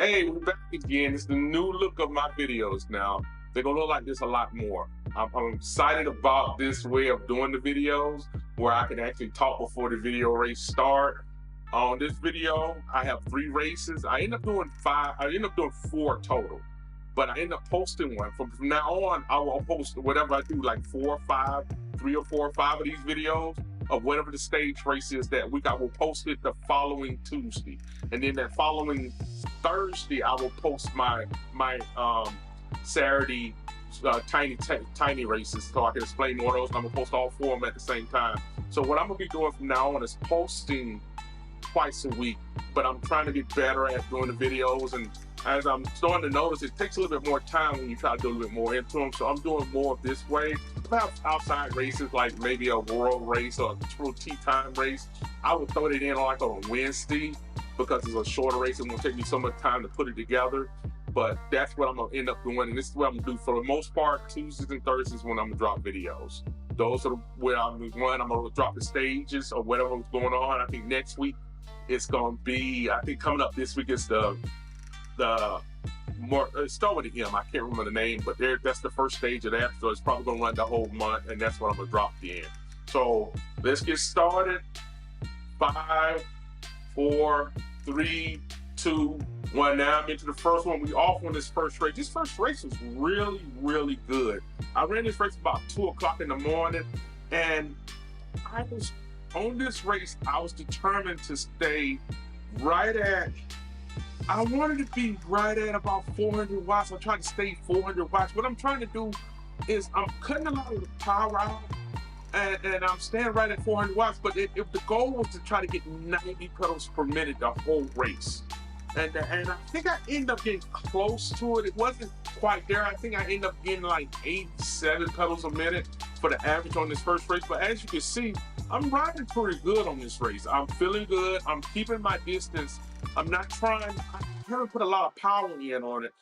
Hey, we're back again. It's the new look of my videos now. They're gonna look like this a lot more. I'm excited about this way of doing the videos where I can actually talk before the video race start. On this video, I have 3 races. I end up doing 5, I end up doing 4 total. But I end up posting one. From now on, I will post whatever I do, like 4 or 5, 3 or 4 or 5 of these videos of whatever the stage race is that week. I will post it the following Tuesday. And then that following Thursday, I will post my Saturday tiny races, so I can explain more of those. I'm gonna post all 4 of them at the same time. So what I'm gonna be doing from now on is posting twice a week, but I'm trying to get better at doing the videos. And as I'm starting to notice, it takes a little bit more time when you try to do a little bit more into them. So I'm doing more of this way. Perhaps outside races, like maybe a world race or a true tea time race, I would throw it in like on a Wednesday because it's a shorter race. It won't take me so much time to put it together. But that's what I'm gonna end up doing, and this is what I'm gonna do for the most part. Tuesdays and Thursdays when I'm gonna drop videos. Those are where I'm gonna drop the stages or whatever's going on. I think next week it's gonna be, I think coming up this week is the more start with the M. I can't remember the name, but that's the first stage of that. So it's probably gonna run the whole month, and that's what I'm gonna drop the end. So let's get started. 5, 4, 3, 2, 1. Now I'm into the first one. We off on this first race. This first race was really, really good. I ran this race about 2 o'clock in the morning, and I was on this race. I was determined to stay right at, I wanted to be right at about 400 watts. I'm trying to stay 400 watts. What I'm trying to do is I'm cutting a lot of the power out, and I'm staying right at 400 watts. But if the goal was to try to get 90 pedals per minute the whole race. And I think I ended up getting close to it. It wasn't quite there. I think I ended up getting like 87 pedals a minute for the average on this first race. But as you can see, I'm riding pretty good on this race. I'm feeling good. I'm keeping my distance. I'm not trying, I haven't put a lot of power in on it.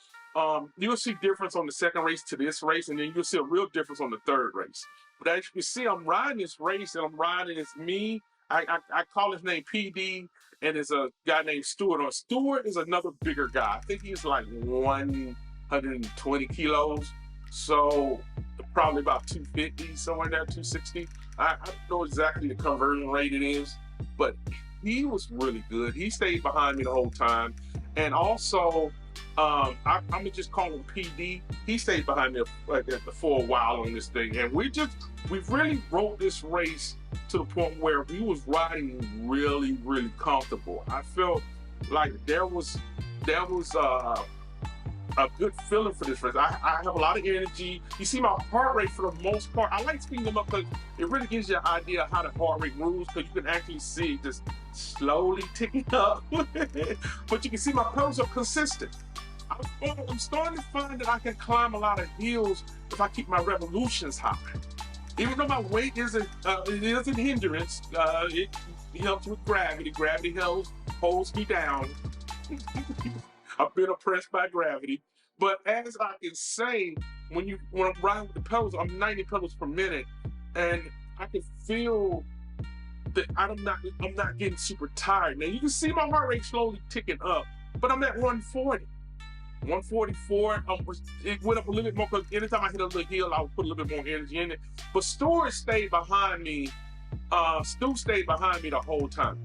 You'll see difference on the second race to this race, and then you'll see a real difference on the third race. But as you can see, I'm riding this race, and I'm riding, it's me. I call his name PD, and it's a guy named Stewart. Stewart is another bigger guy. I think he's like 120 kilos. So probably about 250, somewhere there, 260. I don't know exactly the conversion rate it is, but he was really good. He stayed behind me the whole time. And also, I'm gonna just call him PD. He stayed behind me for a while on this thing. And we really rode this race to the point where we was riding really, really comfortable. I felt like there was a good feeling for this race. I have a lot of energy. You see my heart rate for the most part. I like speeding them up because it really gives you an idea of how the heart rate moves, because you can actually see it just slowly ticking up. But you can see my pedals are consistent. I'm starting to find that I can climb a lot of hills if I keep my revolutions high. Even though my weight isn't, it is a hindrance, it helps with gravity. Gravity holds me down. I've been oppressed by gravity. But as I can say, when I'm riding with the pedals, I'm 90 pedals per minute, and I can feel that I'm not getting super tired. Now you can see my heart rate slowly ticking up, but I'm at 140. 144, it went up a little bit more because anytime I hit a little hill, I would put a little bit more energy in it. But Stewart stayed behind me. Stu stayed behind me the whole time.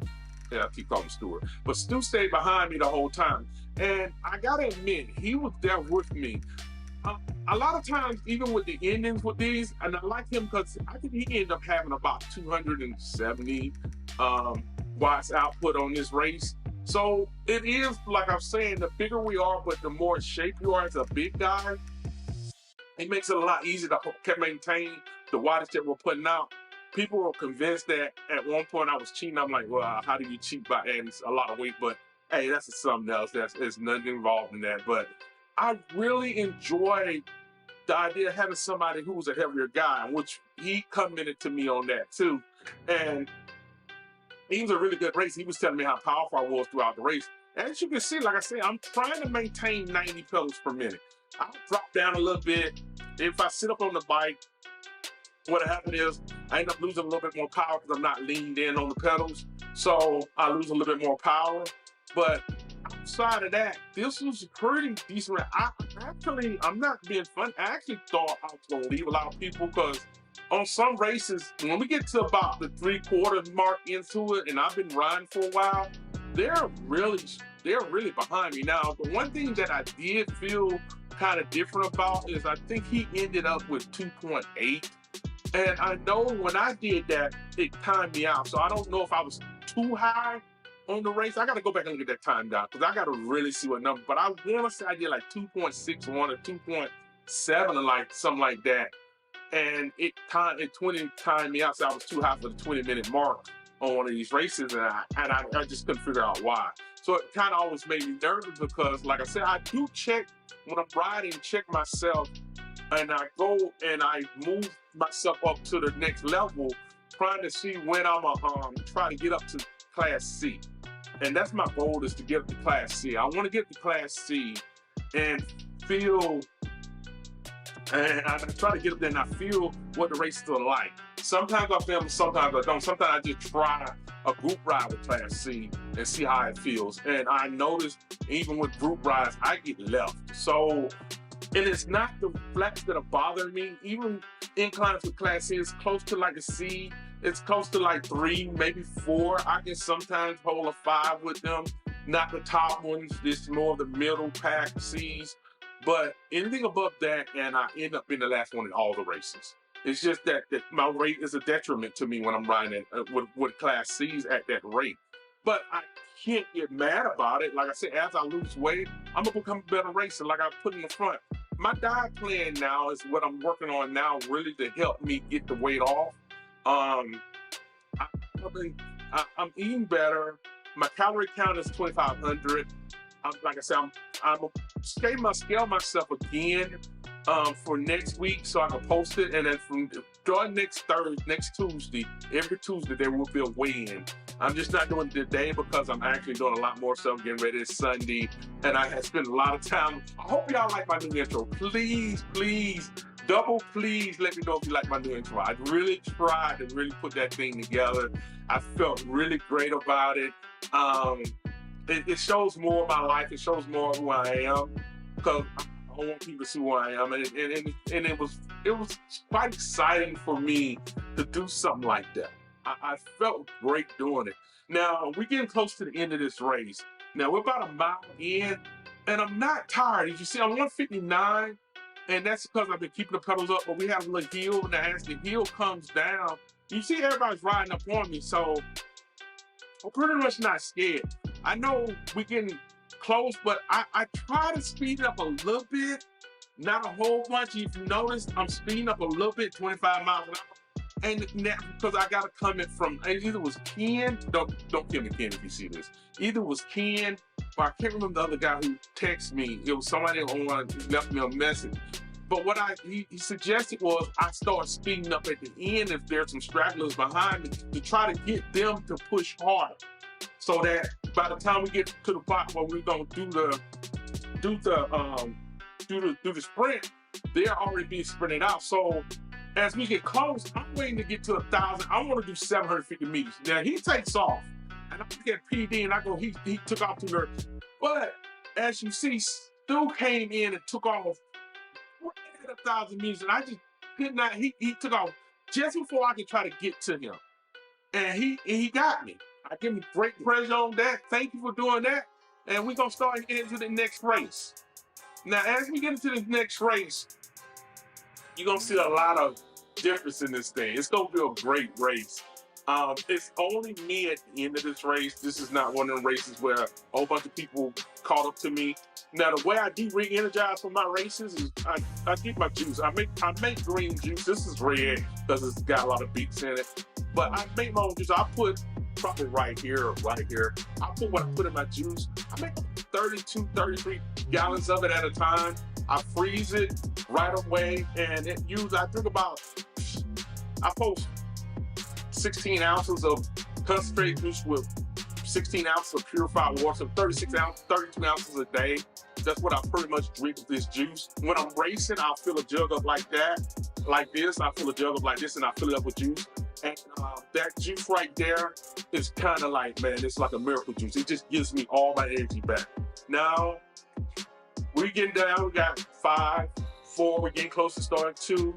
Yeah, I keep calling him Stewart. But Stu stayed behind me the whole time. And I gotta admit, he was there with me. A lot of times, even with the endings with these, and I like him because I think he ended up having about 270 watts output on this race. So it is, like I'm saying, the bigger we are, but the more in shape you are as a big guy, it makes it a lot easier to maintain the wattage that we're putting out. People were convinced that at one point I was cheating. I'm like, well, how do you cheat by adding a lot of weight? But hey, that's something else. There's nothing involved in that. But I really enjoyed the idea of having somebody who was a heavier guy, which he commented to me on that too. And he was a really good race. He was telling me how powerful I was throughout the race. As you can see, like I said, I'm trying to maintain 90 pedals per minute. I'll drop down a little bit. If I sit up on the bike, what happened is I end up losing a little bit more power because I'm not leaned in on the pedals. So I lose a little bit more power. But outside of that, this was pretty decent. I'm not being funny. I actually thought I was gonna leave a lot of people because on some races, when we get to about the 3/4 mark into it, and I've been riding for a while, they're really they're really behind me now. The one thing that I did feel kind of different about is I think he ended up with 2.8. And I know when I did that, it timed me out. So I don't know if I was too high on the race. I got to go back and look at that time down because I got to really see what number. But I want to say I did like 2.61 or 2.7 or like something like that. And it 20 timed me out, so I was too high for the 20-minute mark on one of these races, and I just couldn't figure out why. So it kind of always made me nervous because, like I said, I do check when I'm riding, check myself, and I go and I move myself up to the next level, trying to see when I'm try to get up to Class C, and that's my goal, is to get up to Class C. I want to get to Class C and feel. And I try to get up there and I feel what the race is like. Sometimes I film, sometimes I don't. Sometimes I just try a group ride with Class C and see how it feels. And I noticed even with group rides, I get left. So, and it's not the flats that are bothering me. Even inclines with Class C, it's close to like a C. It's close to like 3, maybe 4. I can sometimes hold a 5 with them. Not the top ones, this more of the middle pack C's. But anything above that, and I end up being the last one in all the races. It's just that my rate is a detriment to me when I'm riding with Class C's at that rate. But I can't get mad about it. Like I said, as I lose weight, I'm gonna become a better racer, like I put in the front. My diet plan now is what I'm working on now, really to help me get the weight off. I'm eating better. My calorie count is 2,500. Like I said, I'm gonna scale myself again for next week so I can post it, and then from during next Tuesday, every Tuesday there will be a weigh-in. I'm just not doing it today because I'm actually doing a lot more stuff, getting ready this Sunday, and I have spent a lot of time. I hope y'all like my new intro. Please, please, please let me know if you like my new intro. I really tried to really put that thing together. I felt really great about it. It shows more of my life. It shows more of who I am, because I want people to see who I am, and it was quite exciting for me to do something like that. I felt great doing it. Now we're getting close to the end of this race. Now we're about a mile in, and I'm not tired. As you see, I'm 159, and that's because I've been keeping the pedals up. But we have a little hill, and as the hill comes down, you see everybody's riding up on me, so I'm pretty much not scared. I know we're getting close, but I try to speed it up a little bit, not a whole bunch. If you notice, I'm speeding up a little bit, 25 miles an hour. And that, because I got to come in from, either it was Ken, don't kill me, Ken, if you see this. Either it was Ken, or I can't remember the other guy who texted me. It was somebody online who left me a message. But what he suggested was I start speeding up at the end if there's some stragglers behind me, to try to get them to push harder, so that by the time we get to the part where we're gonna do the sprint, they're already being sprinted out. So as we get close, I'm waiting to get to 1,000. I want to do 750 meters. Now he takes off, and I look at PD, and I go, he took off to her. But as you see, Stu came in and took off at 1,000 meters, and I just could not. He took off just before I could try to get to him, and he got me. I give him great pressure on that. Thank you for doing that. And we're going to start getting into the next race. Now, as we get into the next race, you're going to see a lot of difference in this thing. It's going to be a great race. It's only me at the end of this race. This is not one of the races where a whole bunch of people caught up to me. Now, the way I do re-energize for my races is I get my juice. I make green juice. This is red because it's got a lot of beets in it. But I make my own juice. I put probably right here or right here. I put what I put in my juice. I make 32, 33 gallons of it at a time. I freeze it right away, and I drink about, I post 16 ounces of concentrated juice with 16 ounces of purified water, so 32 ounces a day. That's what I pretty much drink with this juice. When I'm racing, I'll fill a jug up like that, like this. I fill a jug up like this, and I fill it up with juice. And that juice right there is kind of like, man, it's like a miracle juice. It just gives me all my energy back. Now we getting down. We got 5, 4. We're getting close to starting 2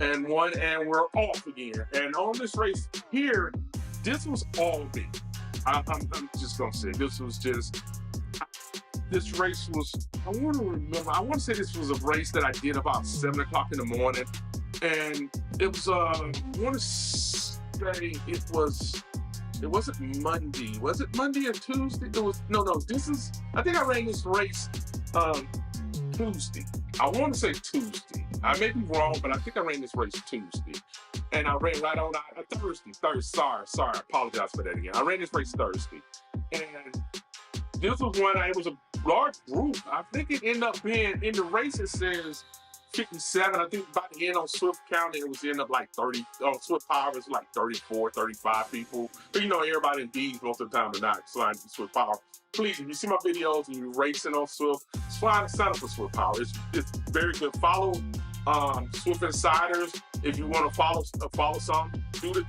and 1, and we're off again. And on this race here, this was all me. I'm just gonna say this was just. This race was. I want to remember. I want to say this was a race that I did about 7 o'clock in the morning, and it was. I want to say it was. It wasn't Monday. Was it Monday or Tuesday? It was no. This is. I think I ran this race Tuesday. I want to say Tuesday. I may be wrong, but I think I ran this race Tuesday, and I ran right on Thursday. Sorry. I apologize for that again. I ran this race Thursday, and this was when it was a large group. I think it ended up being in the race. It says 57. I think by the end on Swift County, it was end up like 30. On Swift Power, it was like 34, 35 people. But you know, everybody in D's most of the time are not sliding to Swift Power. Please, if you see my videos and you're racing on Swift, sign up for Swift Power. It's very good. Follow Swift Insiders if you want to follow some. Do the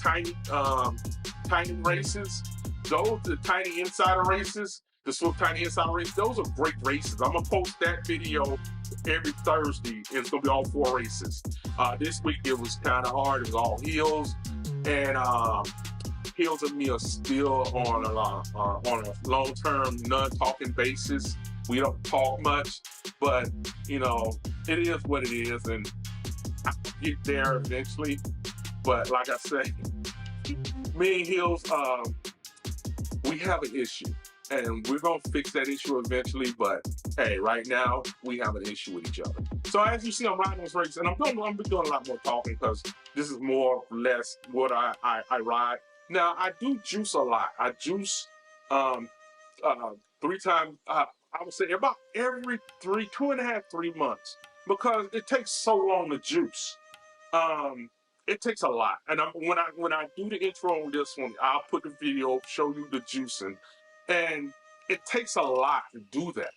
tiny races. Those the tiny insider races. The Swift Tiny Insider race, those are great races. I'm gonna post that video every Thursday, and it's gonna be all 4 races. This week it was kind of hard. It was all hills, and hills and me are still on a long-term, non-talking basis. We don't talk much, but you know, it is what it is, and I'll get there eventually. But like I say, me and Hills, we have an issue. And we're going to fix that issue eventually, but hey, right now, we have an issue with each other. So as you see, I'm riding this race, and I'm doing a lot more talking because this is more or less what I ride. Now, I do juice a lot. I juice 3 times, I would say about every 2.5, 3 months, because it takes so long to juice. It takes a lot. And when I do the intro on this one, I'll put the video, show you the juicing. And it takes a lot to do that.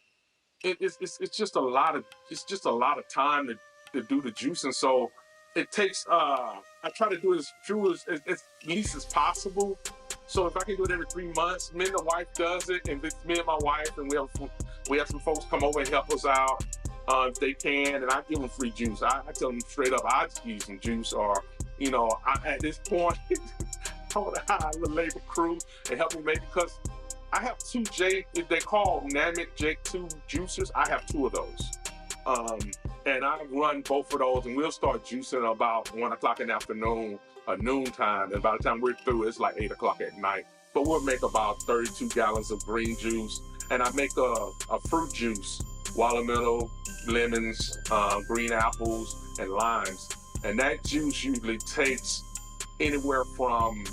It's just a lot of time to do the juicing. So it takes. I try to do it as least as possible. So if I can do it every 3 months, me and the wife does it, and it's me and my wife, and we have some folks come over and help us out if they can, and I give them free juice. I tell them straight up, I just use some juice, or you know, at this point, I want to hire a labor crew and help me make, because I have 2 they call Namek J2 juicers. I have 2 of those. And I run both of those, and we'll start juicing about 1 o'clock in the afternoon, noontime. And by the time we're through, it's like 8 o'clock at night. But we'll make about 32 gallons of green juice. And I make a fruit juice, watermelon, lemons, green apples, and limes. And that juice usually takes anywhere from,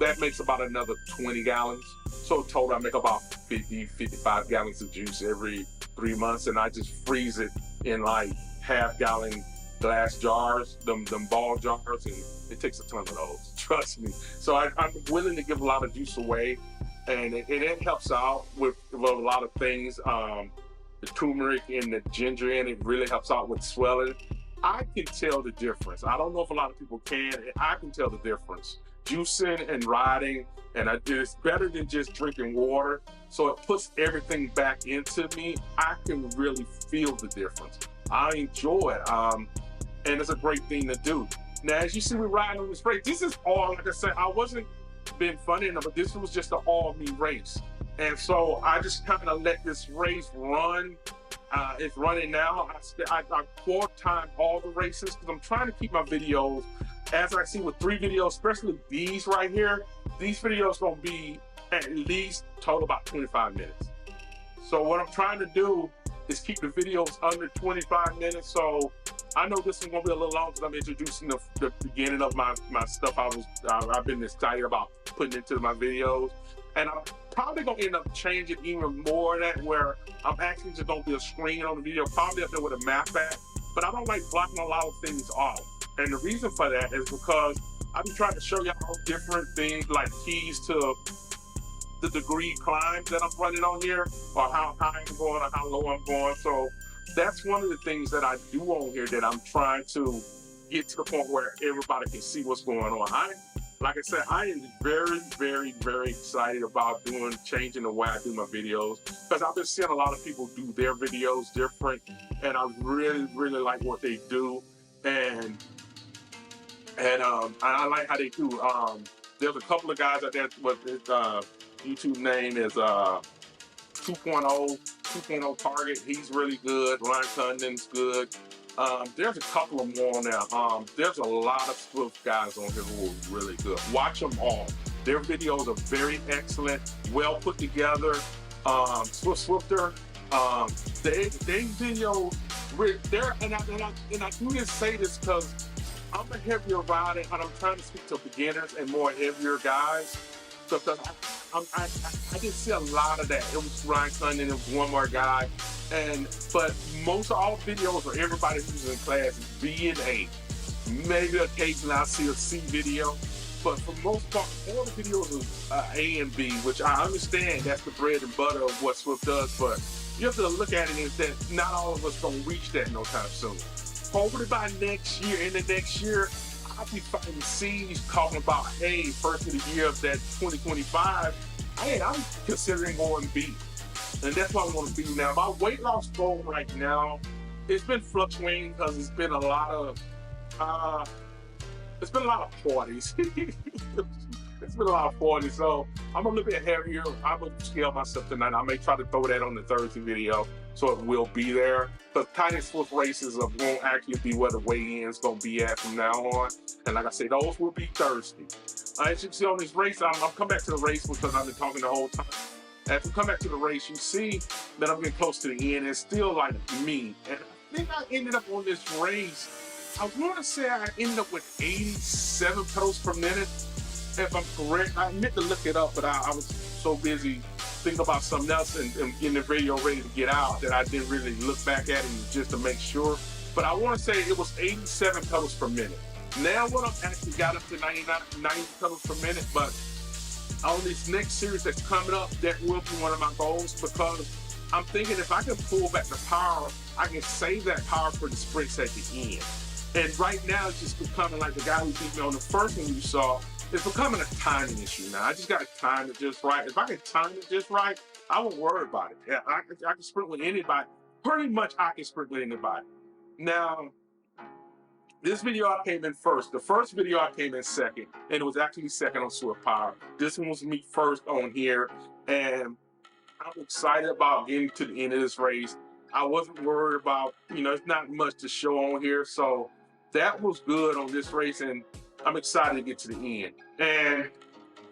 that makes about another 20 gallons. So total, I make about 50, 55 gallons of juice every 3 months, and I just freeze it in like half-gallon glass jars, them ball jars, and it takes a ton of those, trust me. So I'm willing to give a lot of juice away, and it helps out with a lot of things. The turmeric and the ginger in it really helps out with swelling. I can tell the difference. I don't know if a lot of people can. I can tell the difference. Juicing and riding, and it's better than just drinking water. So it puts everything back into me. I can really feel the difference. I enjoy it, and it's a great thing to do. Now, as you see me riding on this race, this is all, like I said, I wasn't being funny enough, but this was just an all-me race. And so I just kind of let this race run. It's running now. I quarter time all the races because I'm trying to keep my videos, as I see with 3 videos, especially these right here. These videos gonna be at least total about 25 minutes. So what I'm trying to do is keep the videos under 25 minutes. So I know this is gonna be a little long because I'm introducing the beginning of my stuff. I've been excited about putting into my videos, and I'm probably gonna end up changing even more of that, where I'm actually just gonna be a screen on the video, probably up there with a map at. But I don't like blocking a lot of things off, and the reason for that is because I've been trying to show y'all different things, like keys to the degree climb that I'm running on here, or how high I'm going or how low I'm going. So that's one of the things that I do on here, that I'm trying to get to the point where everybody can see what's going on. like I said, I am very, very, very excited about changing the way I do my videos, because I've been seeing a lot of people do their videos different, and I really, really like what they do, and I like how they do. There's a couple of guys out there, but his YouTube name is 2.0 Target. He's really good. Ryan Condon's good. There's a couple of more on there. There's a lot of Swift guys on here who are really good. Watch them all. Their videos are very excellent, well put together. Swifter, they video, and I do just say this because I'm a heavier rider, and I'm trying to speak to beginners and more heavier guys. So I didn't see a lot of that. It was Ryan Condon, it was one more guy, but most of all videos for everybody who's in class is B and A. Maybe occasionally I see a C video, but for most part, all the videos are A and B, which I understand that's the bread and butter of what Swift does, but you have to look at it and that not all of us gonna reach that no time soon. Hopefully by next year, in the next year, I'll be fighting C's talking about, hey, first of the year of that 2025, hey, I'm considering going B. And that's what I want to be now. My weight loss goal right now, it's been fluctuating because it's been a lot of parties. It's been a lot of parties, so I'm a little bit heavier. I'm gonna scale myself tonight. I may try to throw that on the Thursday video, so it will be there. But Tiny Swift races won't actually be where the weigh-in's gonna be at from now on. And like I said, those will be Thursday. As you can see on this race, I'm come back to the race because I've been talking the whole time. As we come back to the race, you see that I'm getting close to the end. It's still like me. And I think I ended up on this race, I want to say I ended up with 87 pedals per minute. If I'm correct, I meant to look it up, but I was so busy thinking about something else and getting the video ready to get out that I didn't really look back at it just to make sure. But I want to say it was 87 pedals per minute. Now what I've actually got up to 90 pedals per minute, but on this next series that's coming up, that will be one of my goals, because I'm thinking if I can pull back the power, I can save that power for the sprints at the end. And right now it's just becoming like the guy who beat me on the first one you saw. It's becoming a timing issue now. I just got to time it just right. If I can time it just right, I won't worry about it. Yeah, I can sprint with anybody. Pretty much I can sprint with anybody. Now, this video I came in first. The first video I came in second, and it was actually second on Swift Power. This one was me first on here, and I'm excited about getting to the end of this race. I wasn't worried about, it's not much to show on here, so that was good on this race, and I'm excited to get to the end. And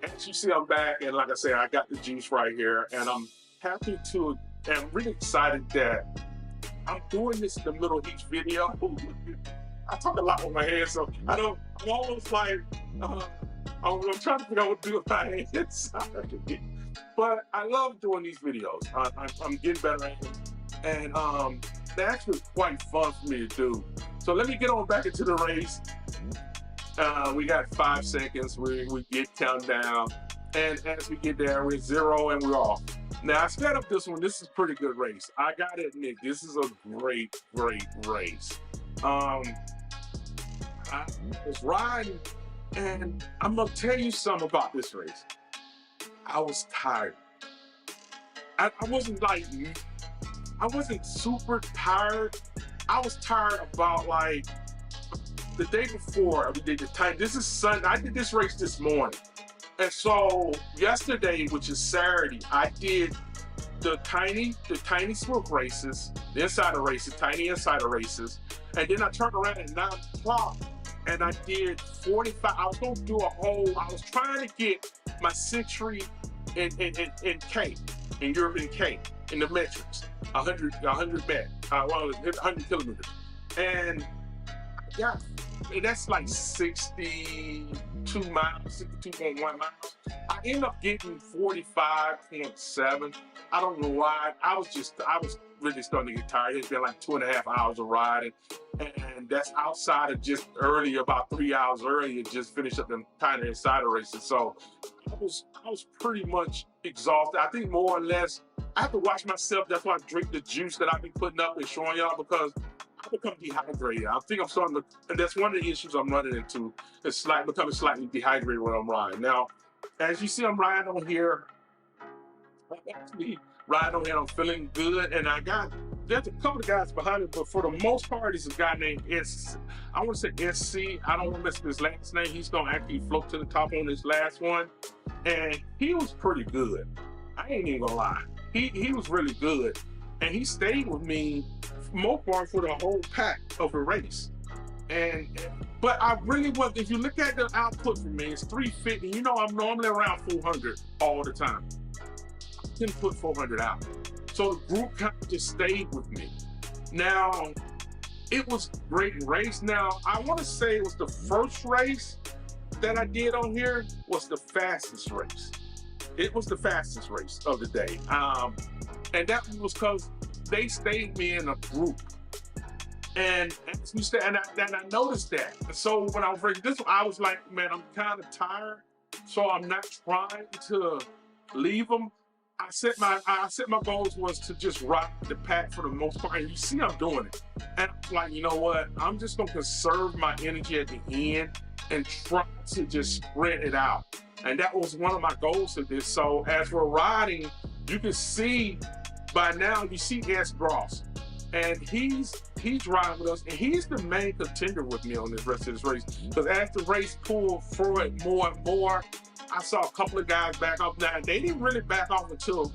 as you see, I'm back, and like I said, I got the juice right here, and I'm happy to, and I'm really excited that I'm doing this in the middle of each video. I talk a lot with my hands, so I'm almost like, I'm trying to figure out what to do with my hands. But I love doing these videos. I'm getting better at it, and they're actually quite fun for me to do. So let me get on back into the race. We got 5 seconds. We get countdown, and as we get there, we're 0 and we're off. Now I sped up this one. This is a pretty good race. I gotta admit, this is a great race. I was riding, and I'm gonna tell you something about this race. I was tired. I wasn't super tired. I was tired about like the day before we did the time. This is Sunday. I did this race this morning. And so yesterday, which is Saturday, I did the tiny Swift races, the insider races, tiny insider races. And then I turned around at 9 o'clock and I did 45. I was going to do I was trying to get my century in K, in European K, in the metrics, 100 kilometers. And that's like 62 miles, 62.1 miles. I ended up getting 45.7. I don't know why. I was really starting to get tired. It's been like 2.5 hours of riding. And that's outside of just earlier, about 3 hours earlier, just finished up them kind of insider races. So I was pretty much exhausted. I think more or less, I have to watch myself. That's why I drink the juice that I've been putting up and showing y'all, because I become dehydrated. I think I'm starting to, and that's one of the issues I'm running into. It's becoming slightly dehydrated when I'm riding. Now, as you see, I'm riding on here. I'm actually riding on here. I'm feeling good, and there's a couple of guys behind me, but for the most part, it's a guy named I want to say SC. I don't want to mess with his last name. He's gonna actually float to the top on this last one, and he was pretty good. I ain't even gonna lie. He was really good, and he stayed with me most part for the whole pack of the race. But I really was. If you look at the output for me, it's 350. You know, I'm normally around 400 all the time. I didn't put 400 out, so the group kind of just stayed with me. Now, it was a great race. Now, I want to say it was the first race that I did on here was the fastest race. It was the fastest race of the day, and that was because they stayed me in a group. And as we said, and I noticed that. So when I was racing this one, I was like, man, I'm kind of tired, so I'm not trying to leave them. I set my goals was to just ride the pack for the most part, and you see I'm doing it. And I'm like, you know what? I'm just gonna conserve my energy at the end and try to just spread it out. And that was one of my goals of this. So as we're riding, you can see by now, you see S. Gross. And he's riding with us, and he's the main contender with me on this rest of this race. Because as the race pulled forward more and more, I saw a couple of guys back off. Now, they didn't really back off until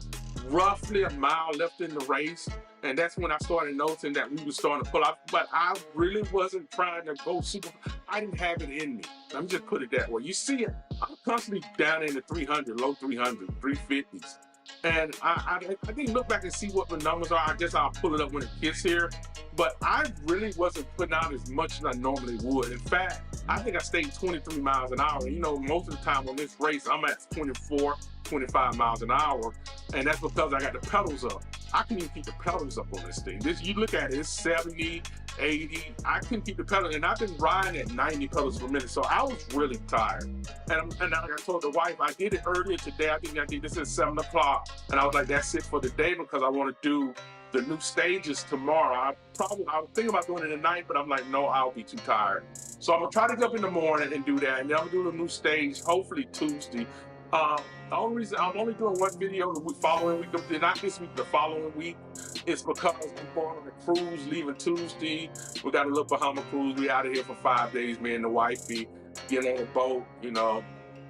roughly a mile left in the race. And that's when I started noticing that we were starting to pull out. But I really wasn't trying to go super. I didn't have it in me. Let me just put it that way. You see it, I'm constantly down in the 300, low 300, 350s. And I didn't look back and see what the numbers are. I guess I'll pull it up when it gets here. But I really wasn't putting out as much as I normally would. In fact, I think I stayed 23 miles an hour. You know, most of the time on this race, I'm at 24, 25 miles an hour. And that's because I got the pedals up. I couldn't even keep the pedals up on this thing. You look at it, it's 70, 80. I couldn't keep the pedals, and I've been riding at 90 pedals per minute, so I was really tired. And like I told the wife, I did it earlier today. I think I did this at 7 o'clock, and I was like, that's it for the day because I want to do the new stages tomorrow. I was thinking about doing it tonight, but I'm like, no, I'll be too tired. So I'm gonna try to get up in the morning and do that, and then I'm gonna do the new stage, hopefully Tuesday. The only reason I'm only doing one video the week following week, not this week, the following week, is because I'm going on a cruise leaving Tuesday. We got a little Bahama cruise. We out of here for 5 days. Me and the wifey get on a boat. You know,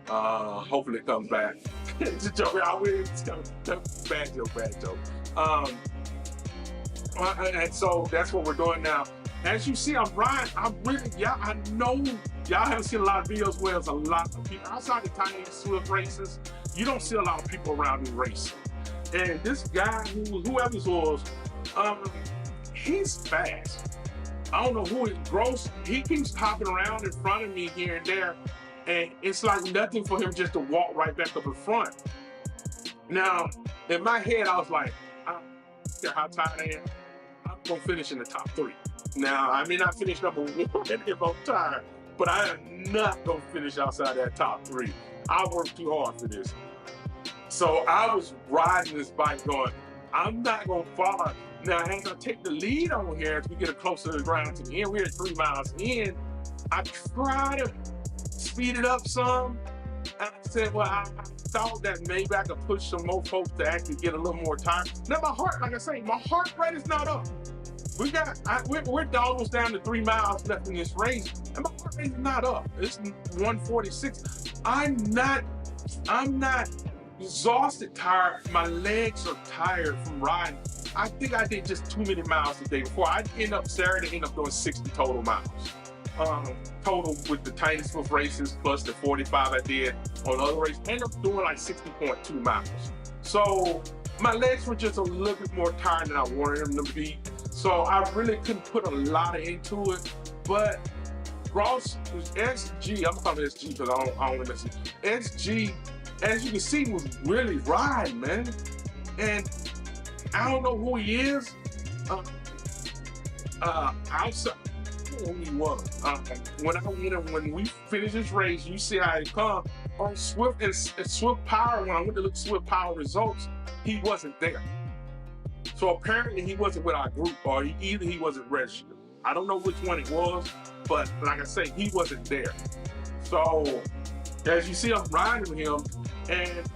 hopefully it comes back. Just joke. Bad joke. And so that's what we're doing now. As you see, I'm riding. I know y'all haven't seen a lot of videos where there's a lot of people outside the tiny Swift races. You don't see a lot of people around me racing. And this guy, whoever this was, he's fast. I don't know who is Gross. He keeps hopping around in front of me here and there, and it's like nothing for him just to walk right back up in front. Now, in my head, I was like, I don't care how tired I am, I'm gonna finish in the top 3. Now, I may not finish number 1 if I'm tired, but I am not gonna finish outside that top 3. I worked too hard for this. So I was riding this bike going, I'm not gonna fall. Now, as I take the lead on here, as we get closer to the ground to the end, we're at 3 miles in, I try to speed it up some. And I said, well, I thought that maybe I could push some more folks to actually get a little more time. Now, my heart, like I say, my heart rate is not up. We're almost down to 3 miles left in this race, and my heart rate is not up. It's 146. I'm not exhausted, tired. My legs are tired from riding. I think I did just too many miles the day before. I end up doing 60 total miles. Total with the tiny Swift races plus the 45 I did on other races. End up doing like 60.2 miles. So my legs were just a little bit more tired than I wanted them to be. So I really couldn't put a lot into it, but Ross was SG. I'm calling it SG because I don't want to mess it. SG, as you can see, was really riding, man. And I don't know who he is. Outside, who he was. When we finish this race, you see how it come on Swift and Swift Power. When I went to look at Swift Power results, he wasn't there. So apparently he wasn't with our group, or either he wasn't registered. I don't know which one it was, but like I say, he wasn't there. So as you see, I'm riding with him, and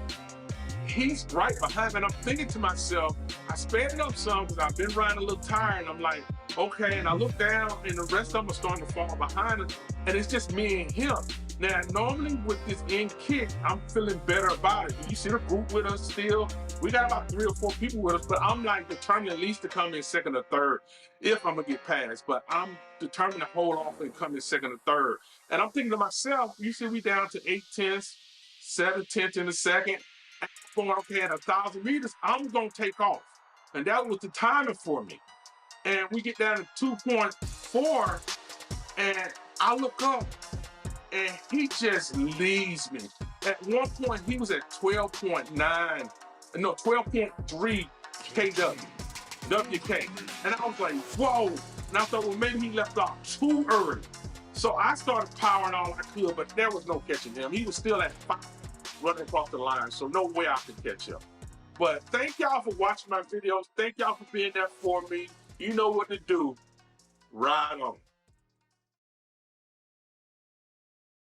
he's right behind me. And I'm thinking to myself, I sped it up some because I've been riding a little tired. And I'm like, okay. And I look down, and the rest of them are starting to fall behind us. And it's just me and him. Now, normally with this end kick, I'm feeling better about it. You see the group with us still. We got about 3 or 4 people with us, but I'm like determined at least to come in second or third if I'm gonna get past. But I'm determined to hold off and come in second or third. And I'm thinking to myself, you see we down to 8/10, 7/10 in a second. And I'm going, okay, at 1,000 meters, I'm gonna take off. And that was the timing for me. And we get down to 2.4, and I look up, and he just leaves me. At one point, he was at 12.9, no, 12.3 KW, WK. And I was like, whoa. And I thought, well, maybe he left off too early. So I started powering all I could, but there was no catching him. He was still at 5 running across the line, so no way I could catch up. But thank y'all for watching my videos. Thank y'all for being there for me. You know what to do. Ride on.